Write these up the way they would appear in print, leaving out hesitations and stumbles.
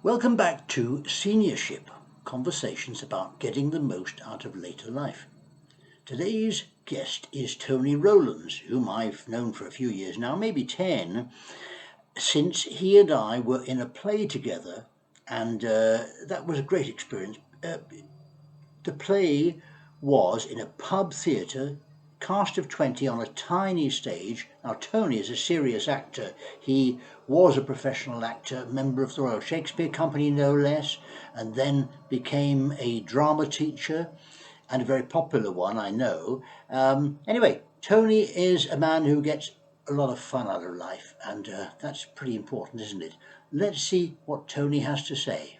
Welcome back to Seniorship, conversations about getting the most out of later life. Today's guest is Tony Rowlands, whom I've known for a few years now, maybe 10, since he and I were in a play together, and that was a great experience. The play was in a pub theatre, cast of 20 on a tiny stage. Now, Tony is a serious actor. He was a professional actor, member of the Royal Shakespeare Company, no less, and then became a drama teacher, and a very popular one, I know. Anyway, Tony is a man who gets a lot of fun out of life, and that's pretty important, isn't it? Let's see what Tony has to say.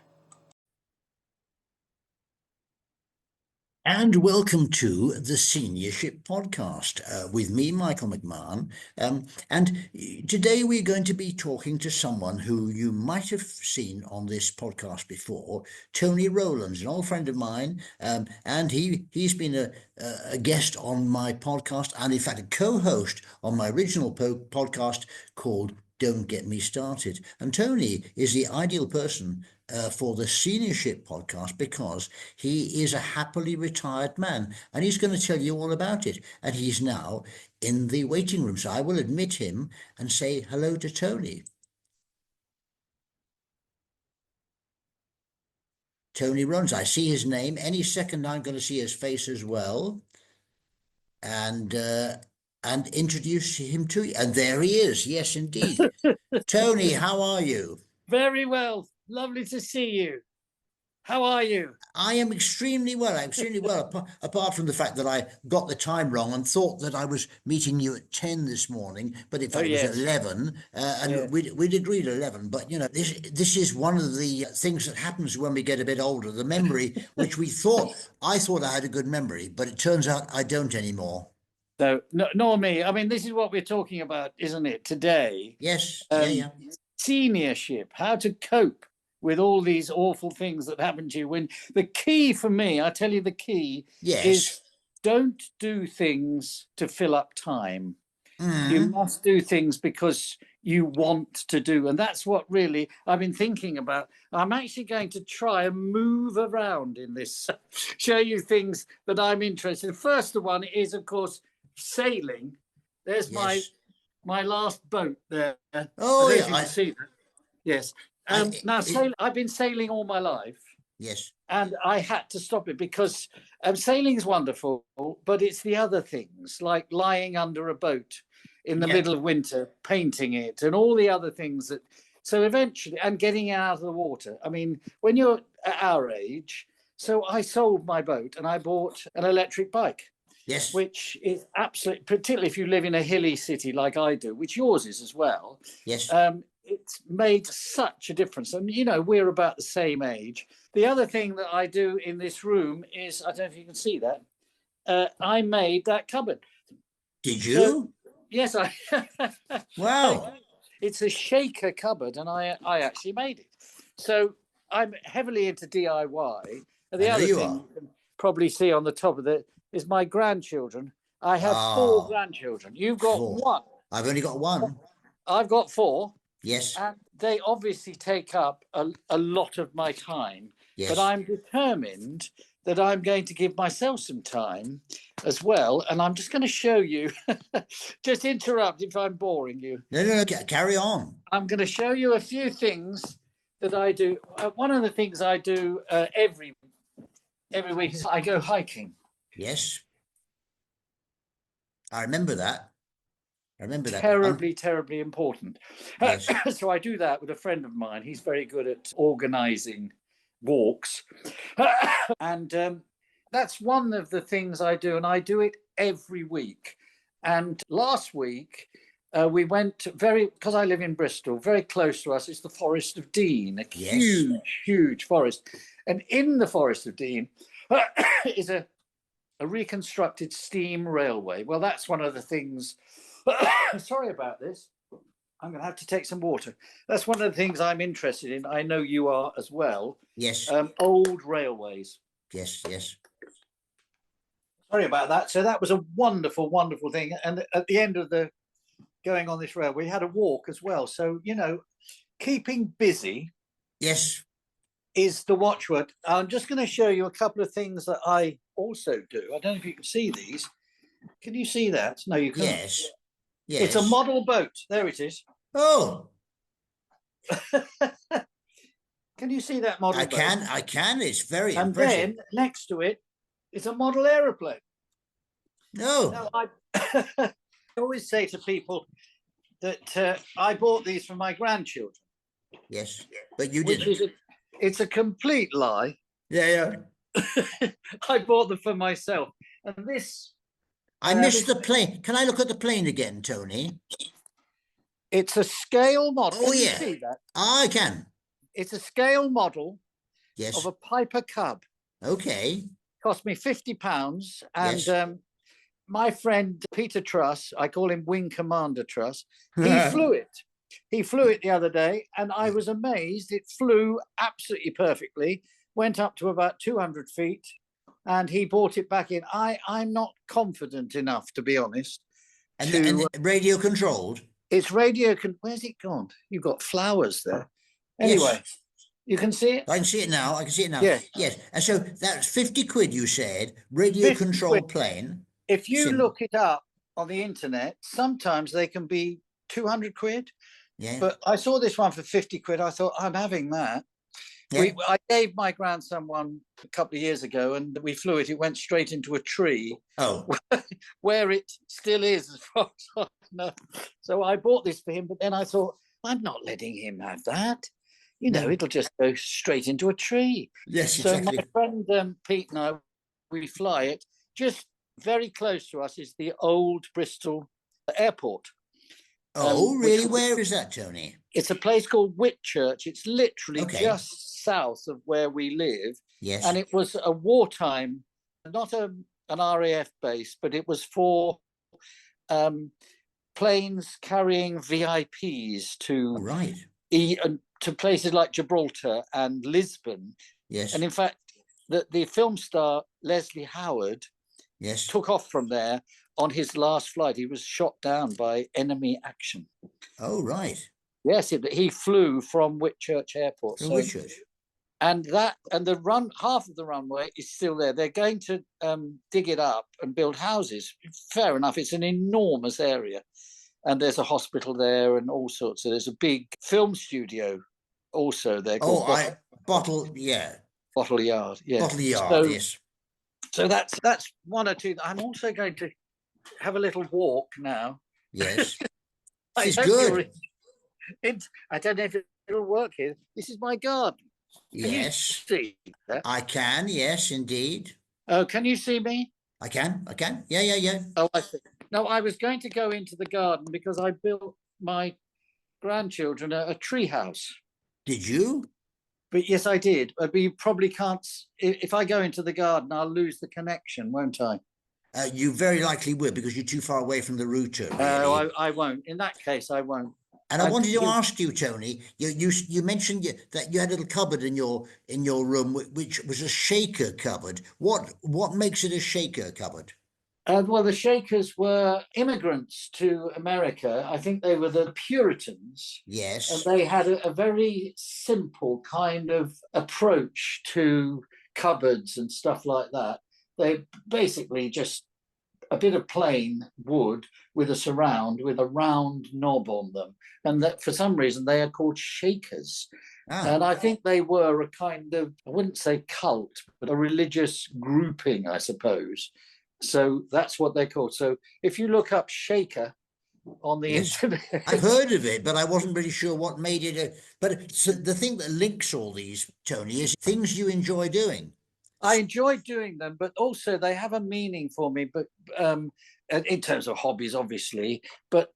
And welcome to the Seniorship Podcast with me, Michael MacMahon. And today we're going to be talking to someone who you might have seen on this podcast before, Tony Rowlands, an old friend of mine. And he's been a guest on my podcast, and in fact a co-host on my original podcast called Don't Get Me Started. And Tony is the ideal person for the Seniorship Podcast because he is a happily retired man, and he's going to tell you all about it. And he's now in the waiting room, so I will admit him and say hello to Tony. Tony Rowlands, I see his name. Any second I'm going to see his face as well, and introduce him to you. And there he is. Yes, indeed. Tony, how are you? Very well. Lovely to see you. How are you? I am extremely well. Apart from the fact that I got the time wrong and thought that I was meeting you at 10 this morning, but in fact it was 11, and we'd agreed 11. But, you know, this is one of the things that happens when we get a bit older. The memory, which I thought I had a good memory, but it turns out I don't anymore. No, nor me. I mean, this is what we're talking about, isn't it, today? Yes, Seniorship, how to cope with all these awful things that happen to you. When the key for me, I tell you, the key is don't do things to fill up time. You must do things because you want to do. And that's what really I've been thinking about. I'm actually going to try and move around in this, show you things that I'm interested in. First one is, of course, sailing. There's my last boat there. Oh, I can see that. Yes. I've been sailing all my life. Yes. And I had to stop it because sailing is wonderful, but it's the other things like lying under a boat in the middle of winter, painting it, and all the other things that. So eventually, and getting out of the water. I mean, when you're at our age, so I sold my boat and I bought an electric bike. Yes. Which is absolutely, particularly if you live in a hilly city like I do, which yours is as well. Yes. It's made such a difference. And, you know, we're about the same age. The other thing that I do in this room is, I don't know if you can see that, I made that cupboard. Did you? So, yes, I. Wow. It's a shaker cupboard, and I actually made it. So I'm heavily into DIY. And the other thing you can probably see on the top of it is my grandchildren. I have 4 grandchildren. You've got 1. I've only got 1. I've got 4. Yes. And they obviously take up a lot of my time. Yes. But I'm determined that I'm going to give myself some time as well. And I'm just going to show you, just interrupt if I'm boring you. No, carry on. I'm going to show you a few things that I do. One of the things I do every week is I go hiking. Yes. I remember that. Terribly important. Yes. So I do that with a friend of mine. He's very good at organising walks. And that's one of the things I do, and I do it every week. And last week, we went because I live in Bristol, very close to us is the Forest of Dean, a huge forest. And in the Forest of Dean is a reconstructed steam railway. Well, that's one of the things. Sorry about this. I'm going to have to take some water. That's one of the things I'm interested in. I know you are as well. Yes. Old railways. Yes. Sorry about that. So that was a wonderful thing. And at the end of going on this railway, we had a walk as well. So, you know, keeping busy Yes. is the watchword. I'm just going to show you a couple of things that I also do. I don't know if you can see these. Can you see that? No, you can't. Yes. Yes. It's a model boat. There it is. Oh. Can you see that model boat? I can. It's very and impressive. And then next to it is a model aeroplane. No. Now, I always say to people that I bought these for my grandchildren. Yes, but you didn't. It's a complete lie. Yeah. I bought them for myself. And this... I missed the plane. Can I look at the plane again, Tony? It's a scale model. Oh, can yeah. You see that? I can. It's a scale model of a Piper Cub. Okay. Cost me £50. And my friend Peter Truss, I call him Wing Commander Truss, he flew it. He flew it the other day, and I was amazed. It flew absolutely perfectly, went up to about 200 feet, and he brought it back in. I'm not confident enough, to be honest. And radio controlled? It's radio. Where's it gone? You've got flowers there. Anyway, you can see it? I can see it now. Yes. Yes. And so that's 50 quid, you said, radio controlled plane. If you look it up on the internet, sometimes they can be 200 quid. Yeah. But I saw this one for 50 quid. I thought, I'm having that. Yeah. I gave my grandson one a couple of years ago, and we flew it. It went straight into a tree. Oh. Where it still is, as far as I know. So I bought this for him, but then I thought, I'm not letting him have that. It'll just go straight into a tree. Yes, so exactly. My friend Pete and I, we fly it. Just very close to us is the old Bristol airport. Oh, really? Where is that, Tony? It's a place called Whitchurch. It's literally just south of where we live. Yes. And it was a wartime, not an RAF base, but it was for planes carrying VIPs to to places like Gibraltar and Lisbon. Yes. And in fact, the film star Leslie Howard took off from there on his last flight. He was shot down by enemy action. Oh, right. Yes, he flew from Whitchurch Airport. Whitchurch. And the half of the runway is still there. They're going to dig it up and build houses. Fair enough. It's an enormous area. And there's a hospital there and all sorts. So there's a big film studio also there. Bottle Yard. Bottle Yard, yes. So that's one or two. I'm also going to have a little walk now. Yes. It's good. I don't know if it'll work here. This is my garden. Can you see that? I can, yes, indeed. Oh, can you see me? I can. Yeah. Oh, I see. No, I was going to go into the garden because I built my grandchildren a tree house. Did you? But yes, I did. But you probably can't. If I go into the garden, I'll lose the connection, won't I? You very likely will, because you're too far away from the router. Really. I won't. In that case, I won't. And I wanted to ask you, Tony. You mentioned that you had a little cupboard in your room, which was a shaker cupboard. What makes it a shaker cupboard? Well, the Shakers were immigrants to America. I think they were the Puritans. Yes. And they had a very simple kind of approach to cupboards and stuff like that. They basically just a bit of plain wood with a surround with a round knob on them. And that for some reason they are called Shakers. And I think they were a kind of, I wouldn't say cult, but a religious grouping, I suppose. So that's what they're called. So if you look up shaker on the internet, I've heard of it, but I wasn't really sure what made it. But so the thing that links all these, Tony, is things you enjoy doing. I enjoy doing them, but also they have a meaning for me. But in terms of hobbies, obviously. But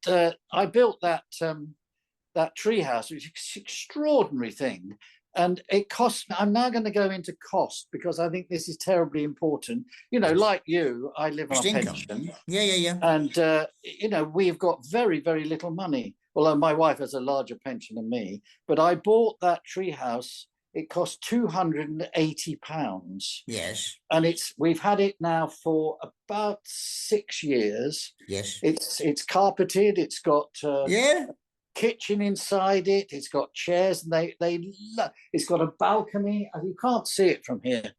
I built that treehouse, which is an extraordinary thing. And it cost, I'm now going to go into cost because I think this is terribly important. Like you, I live on a pension. Yeah. And, we've got very, very little money. Although my wife has a larger pension than me. But I bought that treehouse. It cost £280. Yes. And we've had it now for about 6 years. Yes. It's carpeted. It's got kitchen inside it. It's got chairs, and it's got a balcony. You can't see it from here,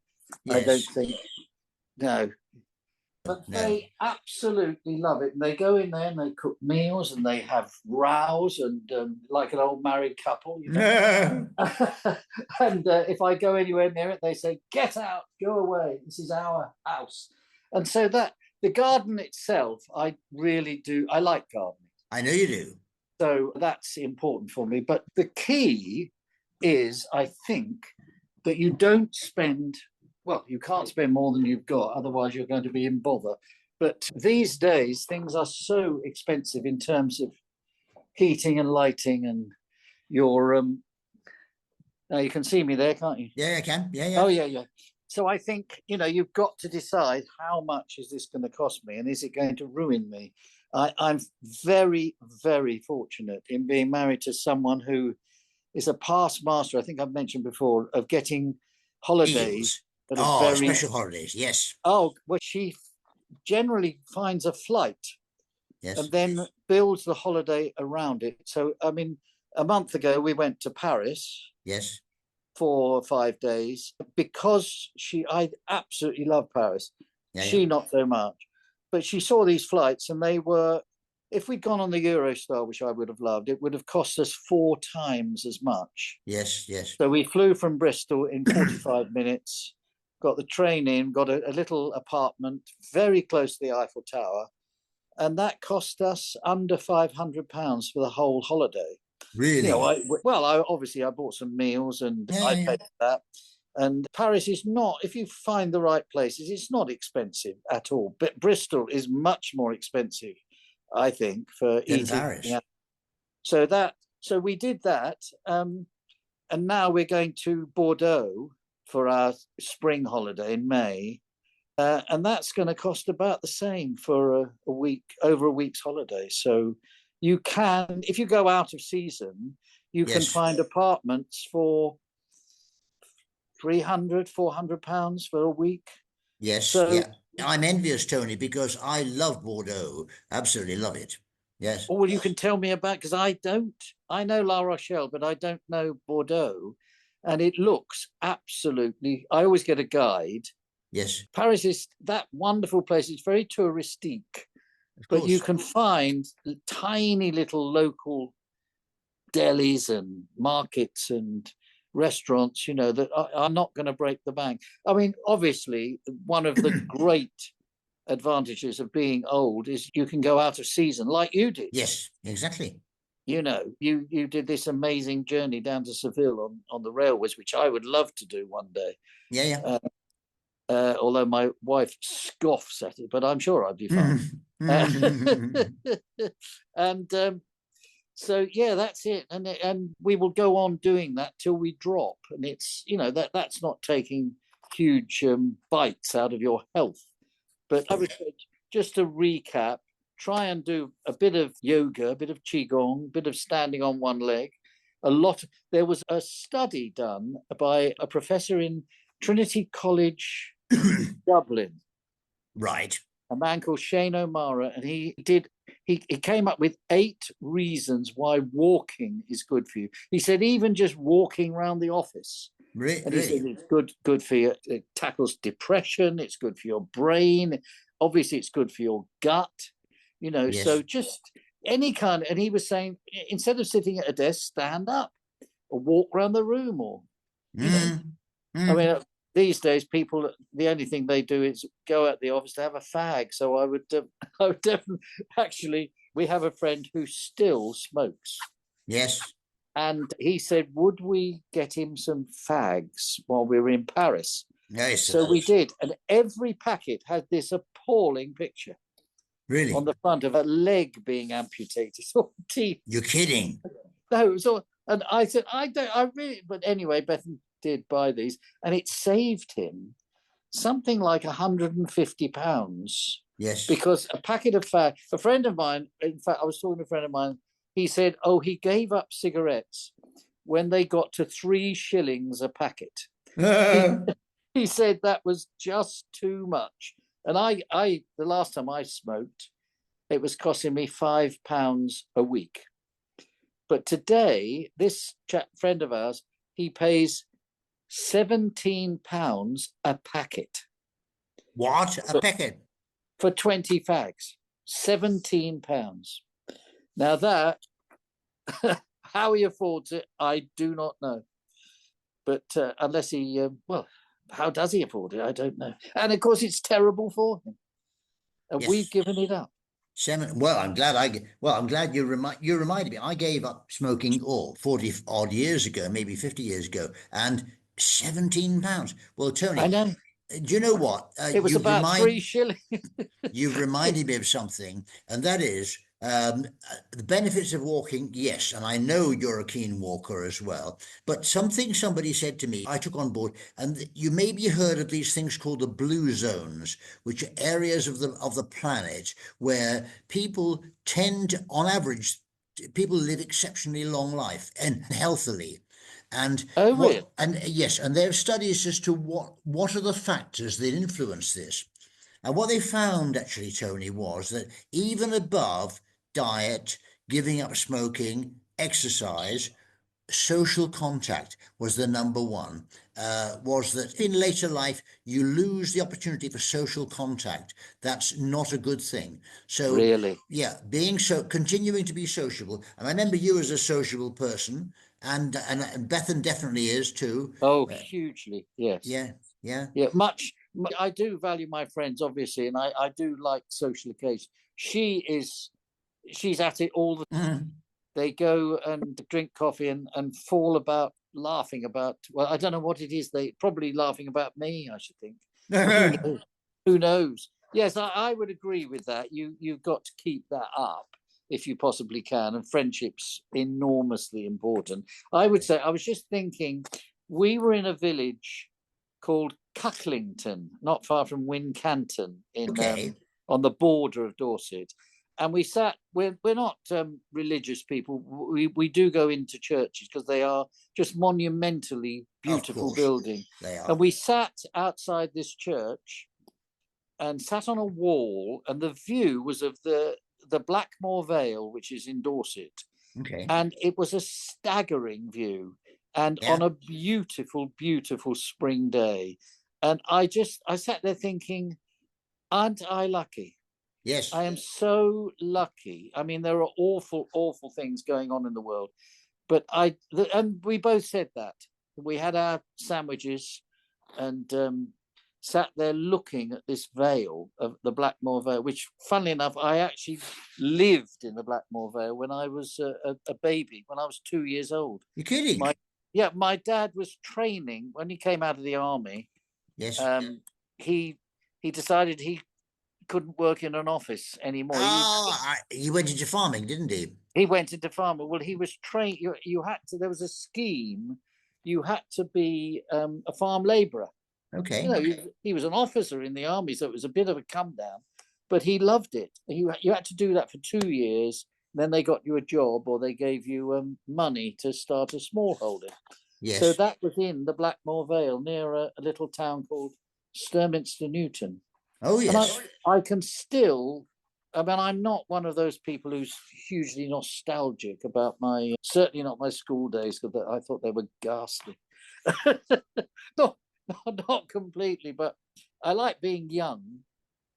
Yes. I don't think. No. But No. they absolutely love it. And they go in there and they cook meals and they have rows and like an old married couple, you know. And if I go anywhere near it, they say, "Get out, go away. This is our house." And so that the garden itself, I really do. I like gardening. I know you do. So that's important for me. But the key is, I think, that you don't spend. Well, you can't spend more than you've got, otherwise you're going to be in bother. But these days, things are so expensive in terms of heating and lighting and your... now you can see me there, can't you? Yeah, I can. Yeah. Oh, yeah. So I think, you've got to decide how much is this going to cost me and is it going to ruin me? I'm very, very fortunate in being married to someone who is a past master, I think I've mentioned before, of getting holidays. Special holidays, yes. Oh, well, she generally finds a flight, yes, and then builds the holiday around it. So, I mean, a month ago, we went to Paris. Yes. For 5 days, because I absolutely love Paris. She not so much. But she saw these flights, and they were, if we'd gone on the Eurostar, which I would have loved, it would have cost us 4 times as much. Yes. So we flew from Bristol in 45 minutes, got the train in, got a little apartment very close to the Eiffel Tower, and that cost us under £500 for the whole holiday. Really? I bought some meals and I paid for that. And Paris is not, if you find the right places, it's not expensive at all. But Bristol is much more expensive, I think, for eating. Paris. Yeah. So we did that. And now we're going to Bordeaux for our spring holiday in May. And that's going to cost about the same for over a week's holiday. So you can, if you go out of season, you can find apartments for £300-400 for a week. Yes. So, I'm envious, Tony, because I love Bordeaux. Absolutely love it. Yes. Oh, well, you can tell me about, because I don't. I know La Rochelle, but I don't know Bordeaux. And it looks absolutely, I always get a guide. Yes. Paris is that wonderful place. It's very touristique. But you can find tiny little local delis and markets and restaurants, that are not going to break the bank. I mean, obviously, one of the great advantages of being old is you can go out of season like you did. Yes, exactly. You did this amazing journey down to Seville on the railways, which I would love to do one day. Yeah. Although my wife scoffs at it, but I'm sure I'd be fine. And so that's it, and we will go on doing that till we drop, and it's that's not taking huge bites out of your health. But I would say, just to recap, try and do a bit of yoga, a bit of qigong, a bit of standing on one leg. There was a study done by a professor in Trinity College, Dublin. Right. A man called Shane O'Mara, and he came up with 8 reasons why walking is good for you. He said even just walking around the office. Really? And he said it's good for you. It tackles depression. It's good for your brain. Obviously, it's good for your gut. So just any kind. And he was saying, instead of sitting at a desk, stand up or walk around the room, or I mean, these days, people, the only thing they do is go out the office to have a fag. So I would definitely, actually, we have a friend who still smokes. Yes. And he said, would we get him some fags while we were in Paris? Yes. So we did. And every packet had this appalling picture. Really? On the front of a leg being amputated. Or teeth. You're kidding. No, it was all, and I said, but anyway, Beth did buy these, and it saved him something like £150. Yes. Because a packet of a friend of mine, in fact, I was talking to a friend of mine, he said, he gave up cigarettes when they got to 3 shillings a packet. He said that was just too much. And I the last time I smoked, it was costing me £5 a week. But today, this friend of ours, he pays £17 a packet. What? A packet? For 20 fags. £17. Now that, how he affords it, I do not know. But unless he, how does he afford it? I don't know. And of course, it's terrible for him. And Yes. we've given it up. I'm glad you reminded me. I gave up smoking 40 odd years ago, maybe 50 years ago, and £17. Well, Tony, I know. do you know what? It was about 3 shillings. You've reminded me of something, and that is the benefits of walking. Yes, and I know you're a keen walker as well. But something somebody said to me, I took on board, and you maybe heard of these things called the blue zones, which are areas of the planet where people tend, on average, people live exceptionally long life and healthily. And really? Yes, and there are studies as to what are the factors that influence this. And what they found, actually, Tony, was that even above diet, giving up smoking, exercise, social contact was the number one. Was that in later life you lose the opportunity for social contact? That's not a good thing. So really, yeah, continuing to be sociable. And I remember you as a sociable person, and Bethan definitely is too. Oh, hugely, yes. Yeah. Much. I do value my friends, obviously, and I do like social occasions. She's at it all the time. They go and drink coffee and fall about laughing about, well, I don't know what it is. They probably laughing about me, I should think. Who knows? Yes, I would agree with that. You've got to keep that up if you possibly can, and friendship's enormously important. I would say, I was just thinking, we were in a village called Cucklington, not far from Wincanton, on the border of Dorset. And we sat, we're not religious people. We do go into churches because they are just monumentally beautiful building. They are. And we sat outside this church and sat on a wall, and the view was of the Blackmore Vale, which is in Dorset. Okay. And it was a staggering view, and on a beautiful, beautiful spring day. And I sat there thinking, aren't I lucky? Yes. I am so lucky. I mean, there are awful, awful things going on in the world. But and we both said that. We had our sandwiches and sat there looking at this vale of the Blackmore Vale, which, funnily enough, I actually lived in the Blackmore Vale when I was a baby, when I was 2 years old. You're kidding? My dad was training when he came out of the army. Yes. He decided he couldn't work in an office anymore. He went into farming, didn't he? He went into farming. Well, he was trained. You had to. There was a scheme. You had to be a farm labourer. Okay. You know, he was an officer in the army, so it was a bit of a come down. But he loved it. You had to do that for 2 years. Then they got you a job, or they gave you money to start a smallholding. Yes. So that was in the Blackmore Vale, near a little town called Sturminster Newton. Oh, yes. And I can still, I mean, I'm not one of those people who's hugely nostalgic about certainly not my school days, because I thought they were ghastly. Not completely, but I like being young,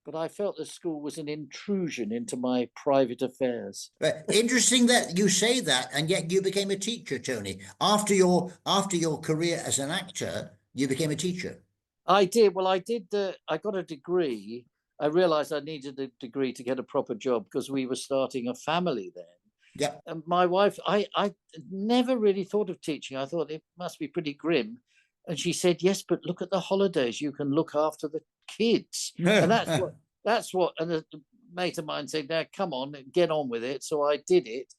but I felt the school was an intrusion into my private affairs. Interesting that you say that, and yet you became a teacher, Tony. After your career as an actor, you became a teacher. I did. Well, I got a degree. I realized I needed a degree to get a proper job because we were starting a family then. Yeah. And my wife, I never really thought of teaching. I thought it must be pretty grim. And she said, yes, but look at the holidays. You can look after the kids. And that's what, and a mate of mine said, now, come on, get on with it. So I did it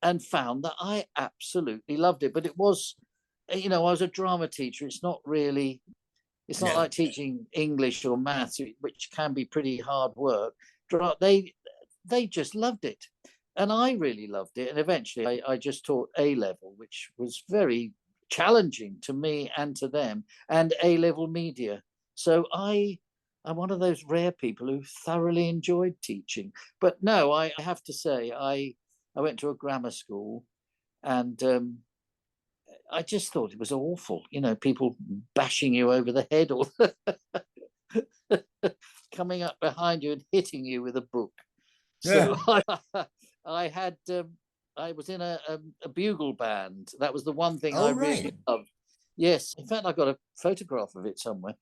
and found that I absolutely loved it. But it was, I was a drama teacher. It's not like teaching English or maths, which can be pretty hard work. They just loved it. And I really loved it. And eventually I just taught A-level, which was very challenging to me and to them, and A-level media. So I'm one of those rare people who thoroughly enjoyed teaching. But no, I have to say, I went to a grammar school, And I just thought it was awful, people bashing you over the head or coming up behind you and hitting you with a book. So I was in a bugle band. That was the one thing I really loved. Yes, in fact, I got a photograph of it somewhere.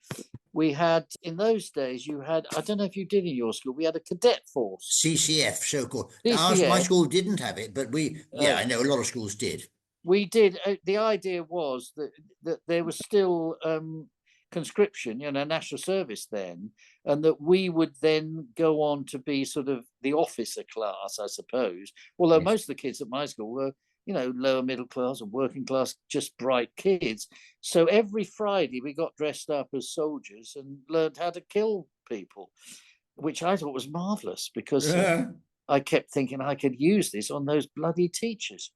We had, in those days, I don't know if you did in your school, we had a cadet force. CCF, so-called. CCF. My school didn't have it, but I know a lot of schools did. We did. The idea was that there was still conscription, national service then, and that we would then go on to be sort of the officer class, I suppose. Although most of the kids at my school were, lower middle class and working class, just bright kids. So every Friday we got dressed up as soldiers and learned how to kill people, which I thought was marvellous because I kept thinking I could use this on those bloody teachers.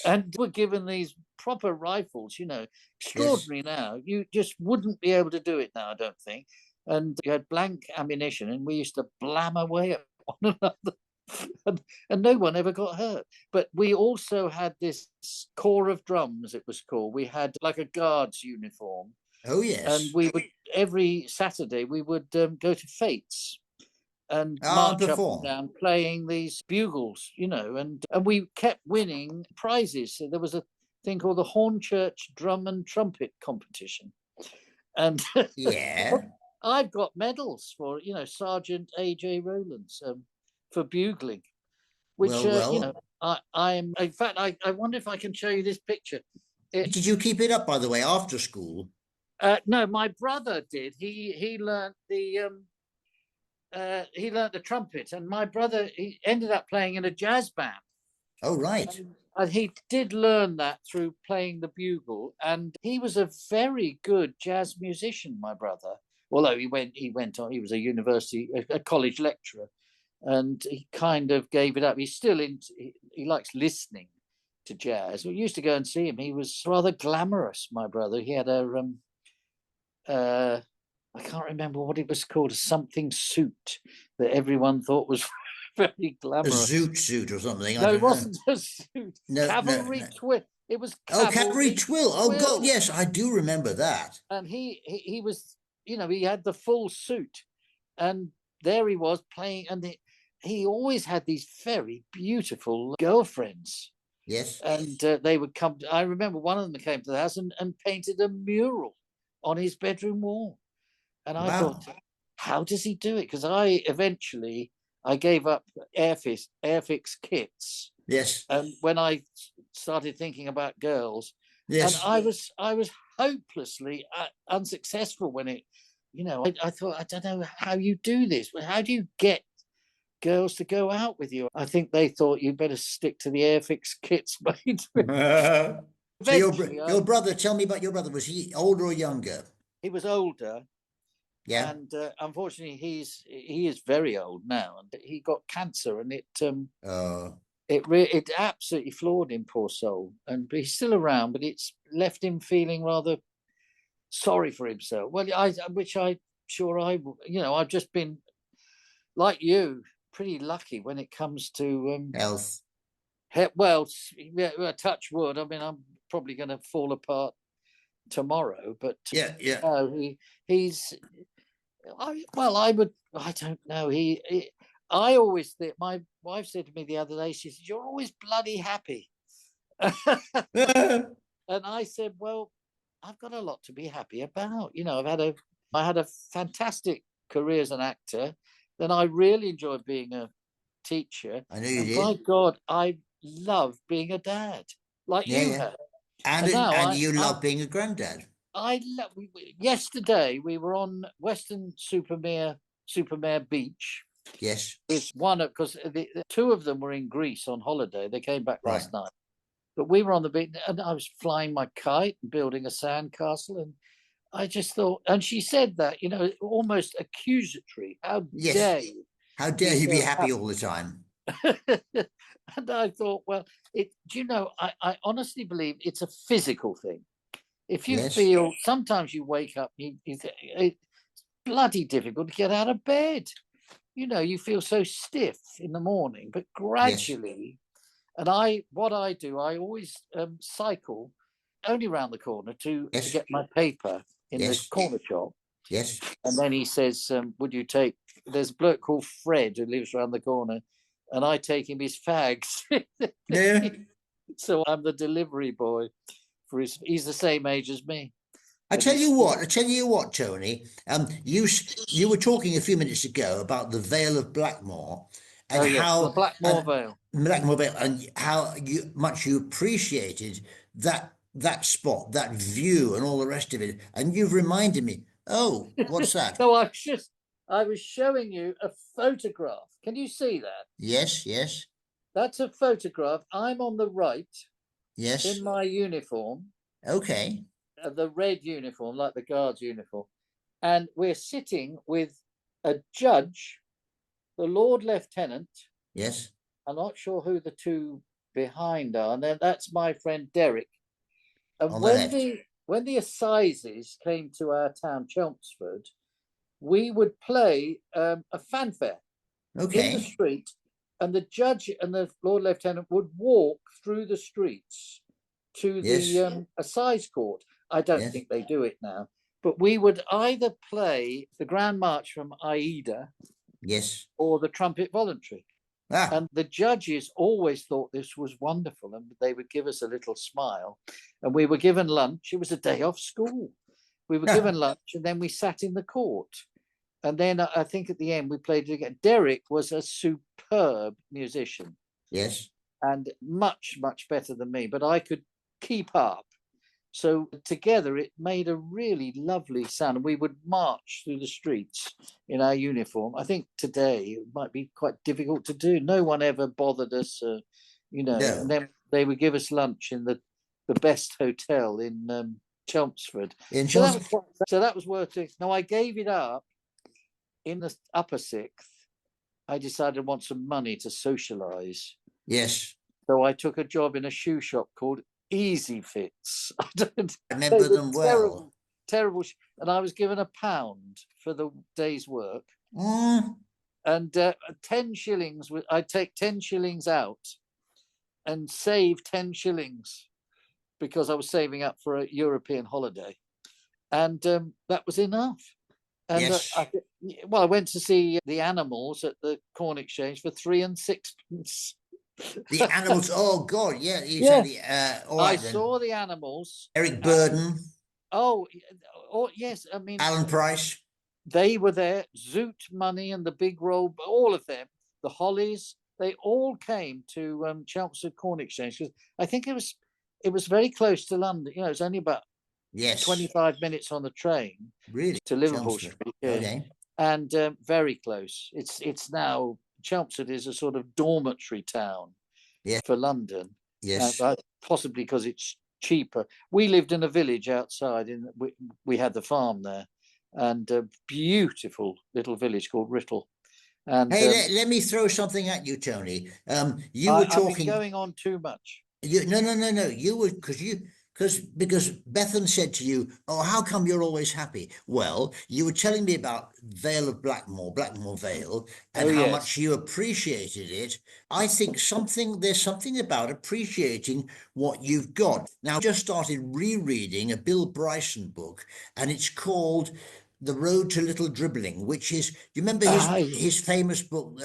And we're given these proper rifles, extraordinary now. You just wouldn't be able to do it now, I don't think. And you had blank ammunition and we used to blam away at one another. And no one ever got hurt. But we also had this corps of drums, it was called. We had like a guard's uniform. Oh, yes. And we would, every Saturday, we would go to fetes and march up and down playing these bugles, and we kept winning prizes. So there was a thing called the Hornchurch Drum and Trumpet Competition. And I've got medals for, Sergeant A.J. Rowlands for bugling, which, I'm, in fact, I wonder if I can show you this picture. Did you keep it up, by the way, after school? No, my brother did. He learned the trumpet, and my brother, he ended up playing in a jazz band. Oh, right. And he did learn that through playing the bugle, and he was a very good jazz musician, my brother. Although he went on, he was a college lecturer, and he kind of gave it up. He's still he likes listening to jazz. We used to go and see him. He was rather glamorous, my brother. He had I can't remember what it was called, a something suit that everyone thought was very glamorous. A zoot suit or something. No, it wasn't a suit. No, Cavalry twill. It was Cavalry twill. Oh, God, yes, I do remember that. And he was, he had the full suit. And there he was playing. And he always had these very beautiful girlfriends. Yes. And they would come. I remember one of them came to the house and painted a mural on his bedroom wall. And I thought, how does he do it? Because I gave up Airfix kits. Yes. And when I started thinking about girls, yes, and I was hopelessly unsuccessful when it, I thought, I don't know how you do this. How do you get girls to go out with you? I think they thought you'd better stick to the Airfix kits made. So your brother, tell me about your brother. Was he older or younger? He was older. Yeah. And unfortunately, he is very old now, and he got cancer, and it absolutely floored him, poor soul. And he's still around, but it's left him feeling rather sorry for himself. Well, I've just been like you, pretty lucky when it comes to health. Well, touch wood. I mean, I'm probably going to fall apart tomorrow, but he's. I don't know. I always think, my wife said to me the other day, she said, "You're always bloody happy." And I said, well, I've got a lot to be happy about. I had a fantastic career as an actor. Then I really enjoyed being a teacher. I know you did. My God, I love being a dad, like you have. And you love being a granddad. Yesterday we were on Western Supermare Beach. Yes. It's one because the two of them were in Greece on holiday. They came back last night. But we were on the beach and I was flying my kite and building a sandcastle, and I just thought, and she said that, almost accusatory. How dare you? How dare you be happy all the time? And I thought, well, I honestly believe it's a physical thing. If you feel, sometimes you wake up, it's bloody difficult to get out of bed. You feel so stiff in the morning, but gradually, And what I do, I always cycle only round the corner to Yes. get my paper in Yes. the corner shop. Yes. And then he says, would you take, there's a bloke called Fred who lives around the corner, and I take him his fags. Yeah. So I'm the delivery boy for he's the same age as me. I tell you what, Tony, you were talking a few minutes ago about the Vale of Blackmore and how the Blackmore Vale. Blackmore Vale, and how much you appreciated that spot, that view, and all the rest of it. And you've reminded me. Oh, what's that? No, I was showing you a photograph. Can you see that? Yes, yes. That's a photograph. I'm on the right. Yes. In my uniform. Okay. The red uniform, like the guard's uniform. And we're sitting with a judge, the Lord Lieutenant. Yes. I'm not sure who the two behind are. And then that's my friend Derek. And when the assizes came to our town, Chelmsford, we would play a fanfare in the street, and the judge and the Lord Lieutenant would walk through the streets to the assize court. I don't think they do it now, but we would either play the Grand March from Aida, yes, or the Trumpet Voluntary. And the judges always thought this was wonderful, and they would give us a little smile. And we were given lunch. It was a day off school. We were given lunch, and then we sat in the court. And then I think at the end we played it again. Derek was a superb musician. Yes. And much, much better than me, but I could keep up. So together it made a really lovely sound. And we would march through the streets in our uniform. I think today it might be quite difficult to do. No one ever bothered us, No. And then they would give us lunch in the best hotel in Chelmsford. So that was worth it. Now, I gave it up in the upper sixth. I decided I want some money to socialise. Yes. So I took a job in a shoe shop called Easy Fits. I remember them well. Terrible. And I was given £1 for the day's work. And 10 shillings, I'd take 10 shillings out and save 10 shillings because I was saving up for a European holiday. And that was enough. And I went to see the animals at the Corn Exchange for 3 and 6p. The animals, oh God, yeah. I saw the animals. Eric Burden. Yes. I mean, Alan Price. They were there. Zoot Money and the Big Roll, all of them. The Hollies, they all came to Chelmsford Corn Exchange because I think it was very close to London. You know, it was only about 25 minutes on the train to Liverpool Street. Yeah. Okay. And very close. It's now, Chelmsford is a sort of dormitory town for London. Yes. Possibly because it's cheaper. We lived in a village outside, we had the farm there, and a beautiful little village called Rittle. And hey, let me throw something at you, Tony. You were talking. I've been going on too much. No. You were because Bethan said to you, "Oh, how come you're always happy?" Well, you were telling me about Vale of Blackmore Vale, and how much you appreciated it. I think there's something about appreciating what you've got. Now, I just started rereading a Bill Bryson book, and it's called The Road to Little Dribbling, which is, do you remember his famous book,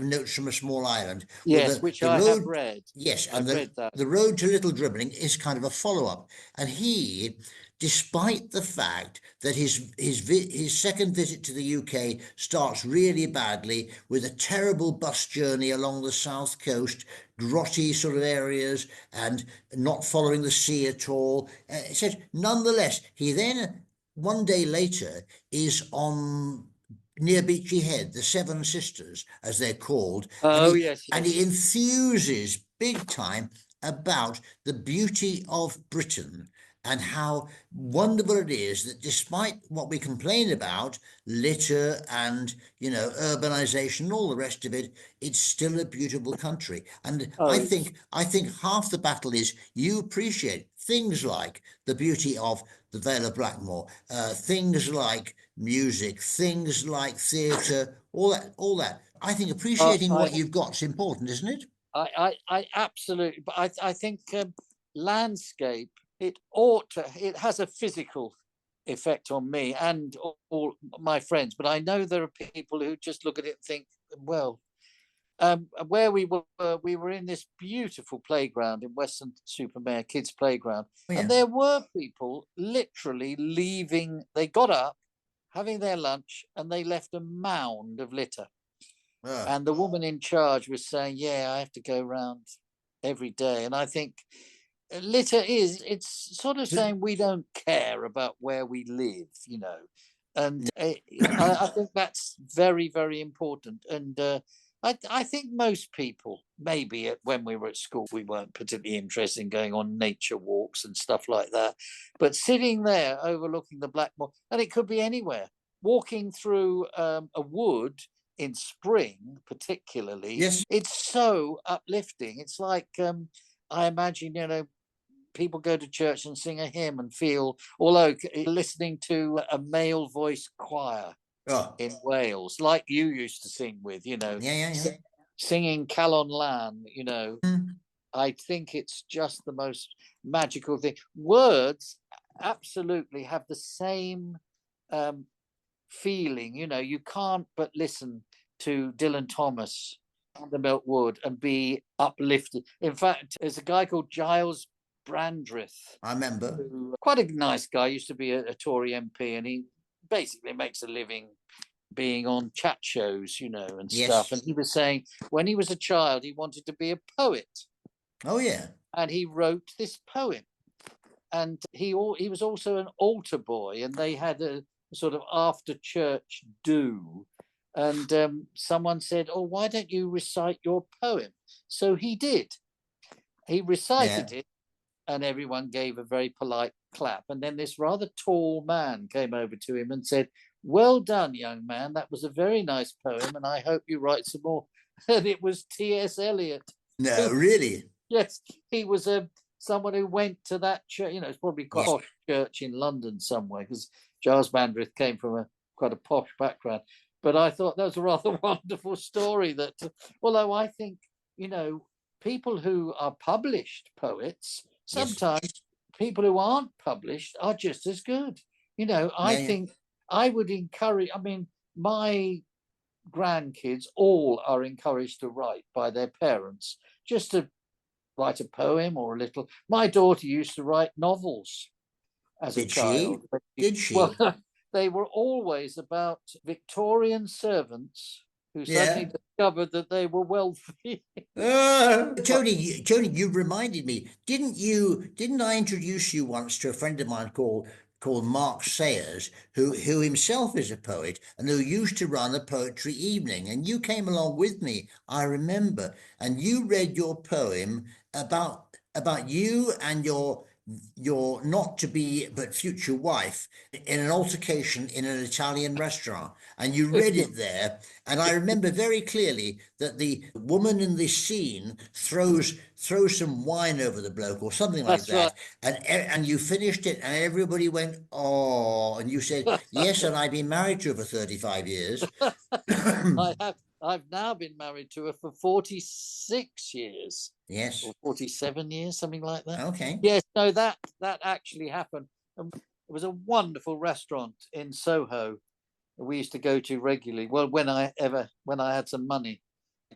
Notes from a Small Island? Yes, which I have read. Yes, and the Road to Little Dribbling is kind of a follow-up. And he, despite the fact that his second visit to the UK starts really badly with a terrible bus journey along the south coast, grotty sort of areas, and not following the sea at all, it says, nonetheless, he then, one day later, is on near Beachy Head, the Seven Sisters, as they're called. And he enthuses big time about the beauty of Britain and how wonderful it is that despite what we complain about, litter and, urbanization and all the rest of it, it's still a beautiful country. And I think half the battle is you appreciate things like the beauty of the Vale of Blackmore, things like music, things like theatre, all that. I think appreciating what you've got is important, isn't it? I absolutely, but I think landscape, it has a physical effect on me and all my friends. But I know there are people who just look at it and think, well, where we were in this beautiful playground in Weston-super-Mare Kids Playground, Oh, yeah. and there were people literally leaving. They got up, having their lunch, and they left a mound of litter. And the woman in charge was saying, yeah, I have to go around every day. And I think litter it's sort of saying we don't care about where we live, And I think that's very, very important. And I think most people, maybe when we were at school, we weren't particularly interested in going on nature walks and stuff like that. But sitting there overlooking the Blackmore, and it could be anywhere, walking through a wood in spring, particularly, Yes. it's so uplifting. It's like, I imagine, people go to church and sing a hymn and feel, although listening to a male voice choir in Wales, like you used to sing with, singing Calon Lan, I think it's just the most magical thing. Words absolutely have the same feeling, you can't but listen to Dylan Thomas on the Milk Wood and be uplifted. In fact, there's a guy called Giles Brandreth. I remember. Quite a nice guy, used to be a Tory MP, and he basically makes a living being on chat shows, and stuff. And he was saying when he was a child, he wanted to be a poet. Oh, yeah. And he wrote this poem. And he was also an altar boy, and they had a sort of after church do. And someone said, oh, why don't you recite your poem? So he did. He recited it, and everyone gave a very polite clap. And then this rather tall man came over to him and said, well done, young man. That was a very nice poem, and I hope you write some more. And it was T.S. Eliot. No, really? Yes, he was someone who went to that church. It's probably quite a posh church in London somewhere, because Giles Bandrith came from quite a posh background. But I thought that was a rather wonderful story that, although I think, people who are published poets, sometimes people who aren't published are just as good. I think I would encourage, my grandkids all are encouraged to write by their parents, just to write a poem or a little. My daughter used to write novels as a child. Did she? Well, they were always about Victorian servants who suddenly discovered that they were wealthy. Tony, you reminded me. Didn't I introduce you once to a friend of mine called Mark Sayers, who himself is a poet and who used to run a poetry evening, and you came along with me, I remember, and you read your poem about you and your not to be but future wife in an altercation in an Italian restaurant, and you read it there. And I remember very clearly that the woman in this scene throws some wine over the bloke or something like that. Right. And you finished it and everybody went, oh, and you said, yes, and I've been married to her for 35 years. I've now been married to her for 46 years. Yes. Or 47 years, something like that. Okay. Yes, no, that actually happened. It was a wonderful restaurant in Soho we used to go to regularly. Well, when I had some money,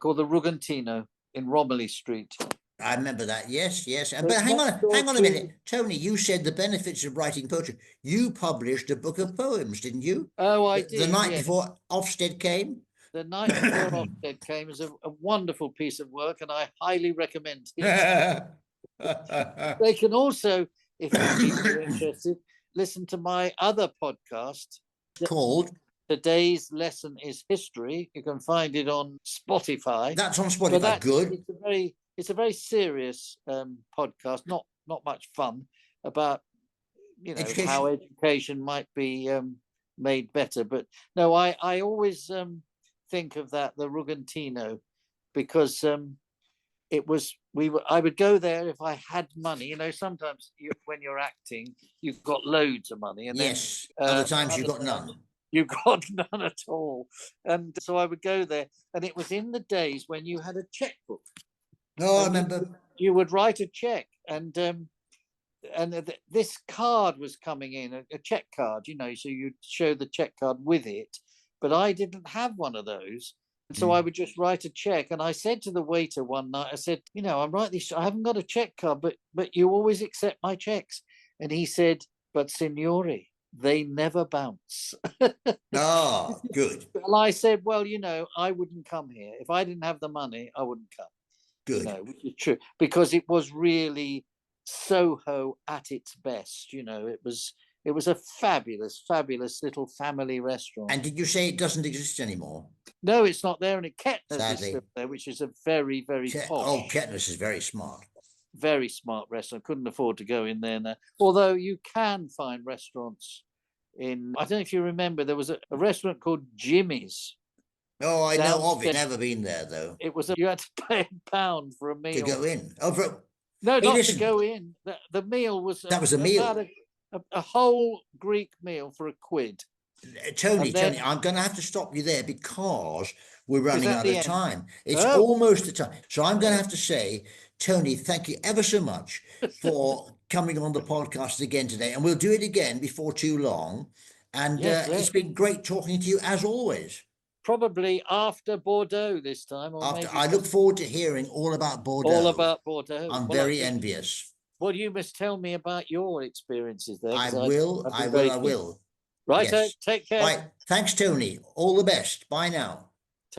called the Rugantino in Romilly Street. I remember that. Yes. But hang on a minute. Tony, you said the benefits of writing poetry. You published a book of poems, didn't you? Oh, I did. The night before Ofsted came? The night before Ofsted came is a wonderful piece of work, and I highly recommend it. They can also, if people are interested, listen to my other podcast called Today's Lesson is History. You can find it on Spotify. That's on Spotify. Good. It's a very serious podcast, not much fun, about education. How education might be made better. But no, I always think of the Rugantino, because I would go there if I had money. Sometimes when you're acting, you've got loads of money, and yes, other times you've got none. You've got none at all. And so I would go there, and it was in the days when you had a checkbook. No, I remember. You would write a check, and this card was coming in, a check card, so you'd show the check card with it, but I didn't have one of those. And so I would just write a check. And I said to the waiter one night, I said, I haven't got a check card, but you always accept my checks. And he said, but signore, they never bounce. Oh, good. And I said, well, I wouldn't come here. If I didn't have the money, I wouldn't come. Good. Which is true, because it was really Soho at its best. It was a fabulous little family restaurant. And did you say it doesn't exist anymore? No, it's not there, and Kettner's Sadly. is still there, which is a very, very posh. Oh, Kettner's is very smart. Very smart restaurant. Couldn't afford to go in there now. Although you can find restaurants in, I don't know if you remember, there was a restaurant called Jimmy's. Oh, I know of it. Never been there though. It was you had to pay £1 for a meal to go in. No, not to go in. The meal was a meal. A whole Greek meal for £1. Tony, I'm going to have to stop you there because we're running out of time. It's almost the time. So I'm going to have to say, Tony, thank you ever so much for coming on the podcast again today. And we'll do it again before too long. And it's been great talking to you as always. Probably after Bordeaux this time. I look forward to hearing all about Bordeaux. All about Bordeaux. I'm very envious. Well, you must tell me about your experiences there. I will. Right, Yes. take care. Right. Thanks, Tony. All the best. Bye now.